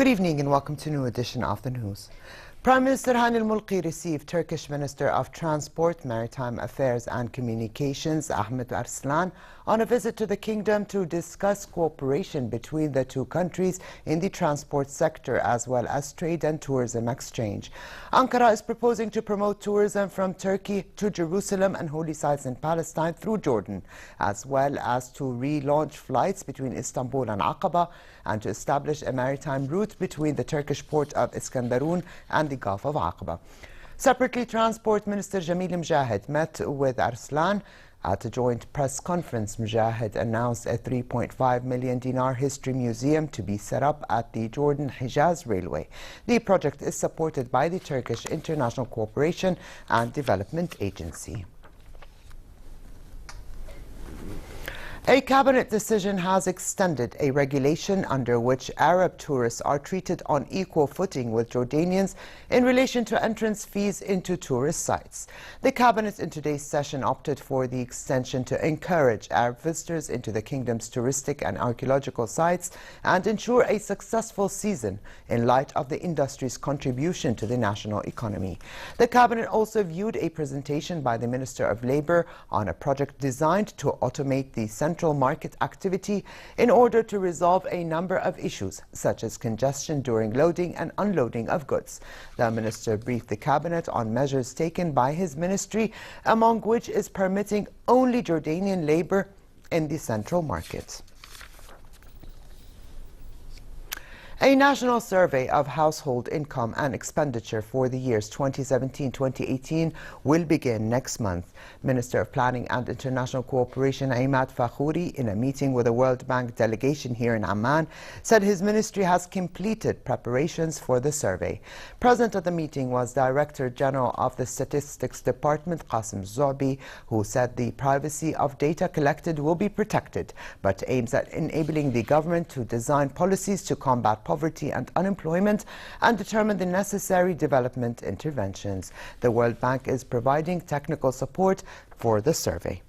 Good evening and welcome to a new edition of the news. Prime Minister Hani al-Mulki received Turkish Minister of Transport, Maritime Affairs and Communications Ahmed Arslan on a visit to the kingdom to discuss cooperation between the two countries in the transport sector as well as trade and tourism exchange. Ankara is proposing to promote tourism from Turkey to Jerusalem and holy sites in Palestine through Jordan, as well as to relaunch flights between Istanbul and Aqaba and to establish a maritime route between the Turkish port of Iskenderun and the Gulf of Aqaba. Separately, Transport Minister Jamil Mujahid met with Arslan at a joint press conference. Mujahid announced a 3.5 million dinar history museum to be set up at the Jordan-Hijaz Railway. The project is supported by the Turkish International Cooperation and Development Agency. A cabinet decision has extended a regulation under which Arab tourists are treated on equal footing with Jordanians in relation to entrance fees into tourist sites. The cabinet in today's session opted for the extension to encourage Arab visitors into the kingdom's touristic and archaeological sites and ensure a successful season in light of the industry's contribution to the national economy. The cabinet also viewed a presentation by the Minister of Labour on a project designed to automate the central market activity in order to resolve a number of issues, such as congestion during loading and unloading of goods. The minister briefed the cabinet on measures taken by his ministry, among which is permitting only Jordanian labor in the central market. A national survey of household income and expenditure for the years 2017-2018 will begin next month. Minister of Planning and International Cooperation Imad Fakhouri, in a meeting with the World Bank delegation here in Amman, said his ministry has completed preparations for the survey. Present at the meeting was Director General of the Statistics Department, Qasim Zobi, who said the privacy of data collected will be protected, but aims at enabling the government to design policies to combat poverty and unemployment and determine the necessary development interventions. The World Bank is providing technical support for the survey.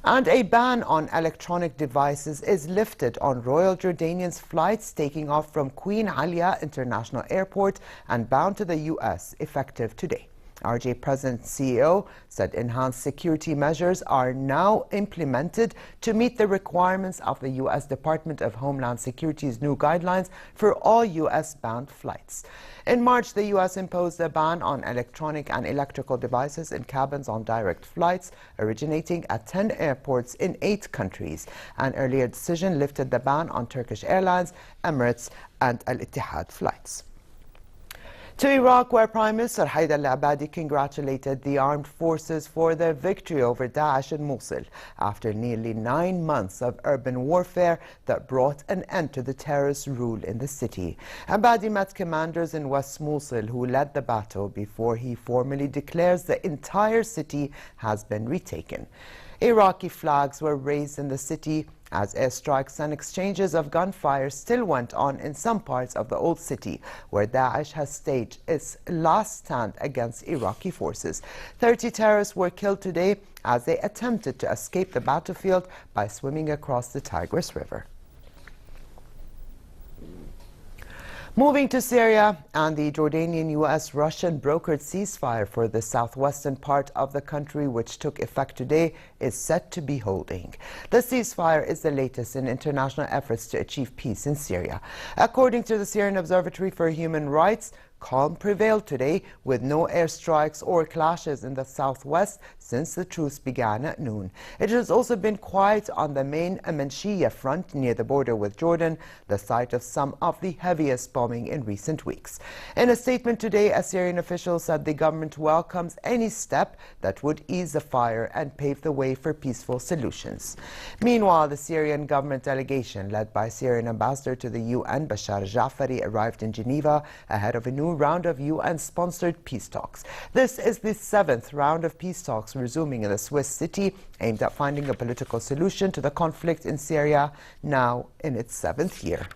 And a ban on electronic devices is lifted on Royal Jordanian's flights taking off from Queen Alia International Airport and bound to the U.S. effective today. RJ President CEO said enhanced security measures are now implemented to meet the requirements of the U.S. Department of Homeland Security's new guidelines for all U.S.-bound flights. In March, the U.S. imposed a ban on electronic and electrical devices in cabins on direct flights originating at 10 airports in 8 countries. An earlier decision lifted the ban on Turkish Airlines, Emirates and Al-Ittihad flights. To Iraq, where Prime Minister Haider al-Abadi congratulated the armed forces for their victory over Daesh in Mosul after nearly 9 months of urban warfare that brought an end to the terrorist rule in the city. Abadi met commanders in West Mosul who led the battle before he formally declares the entire city has been retaken. Iraqi flags were raised in the city as airstrikes and exchanges of gunfire still went on in some parts of the old city, where Daesh has staged its last stand against Iraqi forces. 30 terrorists were killed today as they attempted to escape the battlefield by swimming across the Tigris River. Moving to Syria, and the Jordanian-U.S.-Russian brokered ceasefire for the southwestern part of the country, which took effect today, is set to be holding. The ceasefire is the latest in international efforts to achieve peace in Syria. According to the Syrian Observatory for Human Rights, calm prevailed today with no airstrikes or clashes in the southwest since the truce began at noon. It has also been quiet on the main Amanshiyah front near the border with Jordan, the site of some of the heaviest bombing in recent weeks. In a statement today, a Syrian official said the government welcomes any step that would ease the fire and pave the way for peaceful solutions. Meanwhile, the Syrian government delegation, led by Syrian ambassador to the UN Bashar Jafari, arrived in Geneva ahead of a new round of UN-sponsored peace talks. This is the 7th round of peace talks resuming in the Swiss city, aimed at finding a political solution to the conflict in Syria, now in its 7th year.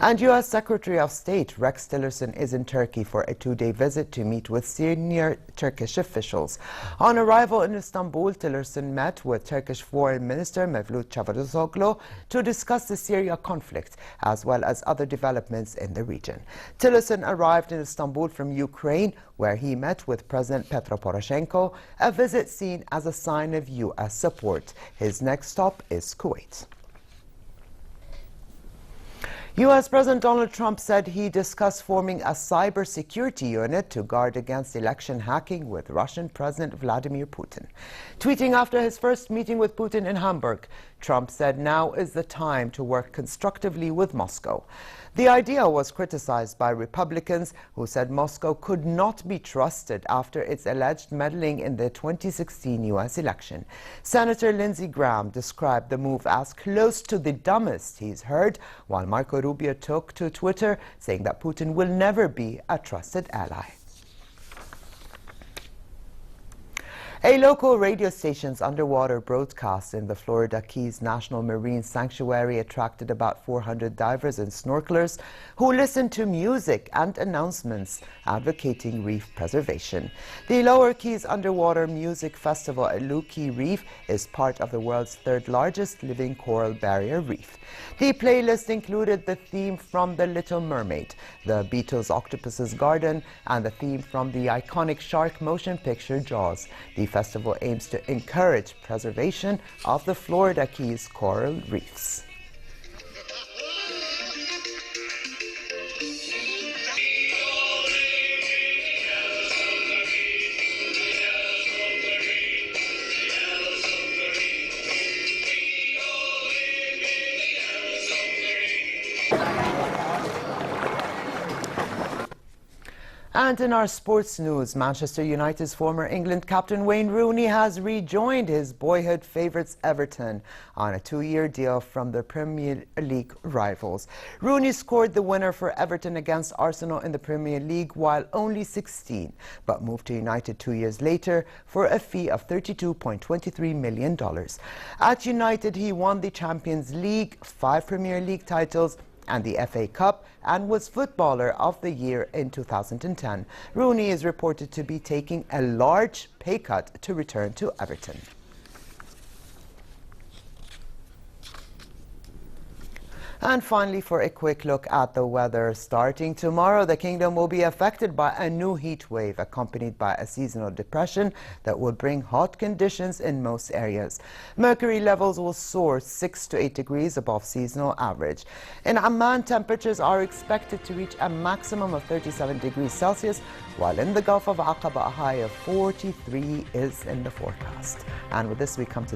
And U.S. Secretary of State Rex Tillerson is in Turkey for a 2-day visit to meet with senior Turkish officials. On arrival in Istanbul, Tillerson met with Turkish Foreign Minister Mevlut Cavusoglu to discuss the Syria conflict as well as other developments in the region. Tillerson arrived in Istanbul from Ukraine, where he met with President Petro Poroshenko, a visit seen as a sign of U.S. support. His next stop is Kuwait. U.S. President Donald Trump said he discussed forming a cybersecurity unit to guard against election hacking with Russian President Vladimir Putin. Tweeting after his first meeting with Putin in Hamburg, Trump said now is the time to work constructively with Moscow. The idea was criticized by Republicans who said Moscow could not be trusted after its alleged meddling in the 2016 U.S. election. Senator Lindsey Graham described the move as close to the dumbest he's heard, while Marco Rubio took to Twitter saying that Putin will never be a trusted ally. A local radio station's underwater broadcast in the Florida Keys National Marine Sanctuary attracted about 400 divers and snorkelers who listened to music and announcements advocating reef preservation. The Lower Keys Underwater Music Festival at Lukey Reef is part of the world's third largest living coral barrier reef. The playlist included the theme from The Little Mermaid, the Beatles' Octopus's Garden, and the theme from the iconic shark motion picture Jaws. The festival aims to encourage preservation of the Florida Keys coral reefs. And in our sports news, Manchester United's former England captain Wayne Rooney has rejoined his boyhood favourites Everton on a 2-year deal from the Premier League rivals. Rooney scored the winner for Everton against Arsenal in the Premier League while only 16, but moved to United 2 years later for a fee of $32.23 million. At United, he won the Champions League, 5 Premier League titles, and the FA Cup, and was Footballer of the Year in 2010. Rooney is reported to be taking a large pay cut to return to Everton. And finally, for a quick look at the weather. Starting tomorrow, the kingdom will be affected by a new heat wave accompanied by a seasonal depression that will bring hot conditions in most areas. Mercury levels will soar 6 to 8 degrees above seasonal average. In Amman, temperatures are expected to reach a maximum of 37 degrees Celsius, while in the Gulf of Aqaba, a high of 43 is in the forecast. And with this, we come to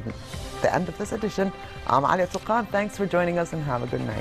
the end of this edition. I'm Alia Tuqan. Thanks for joining us and have a good night.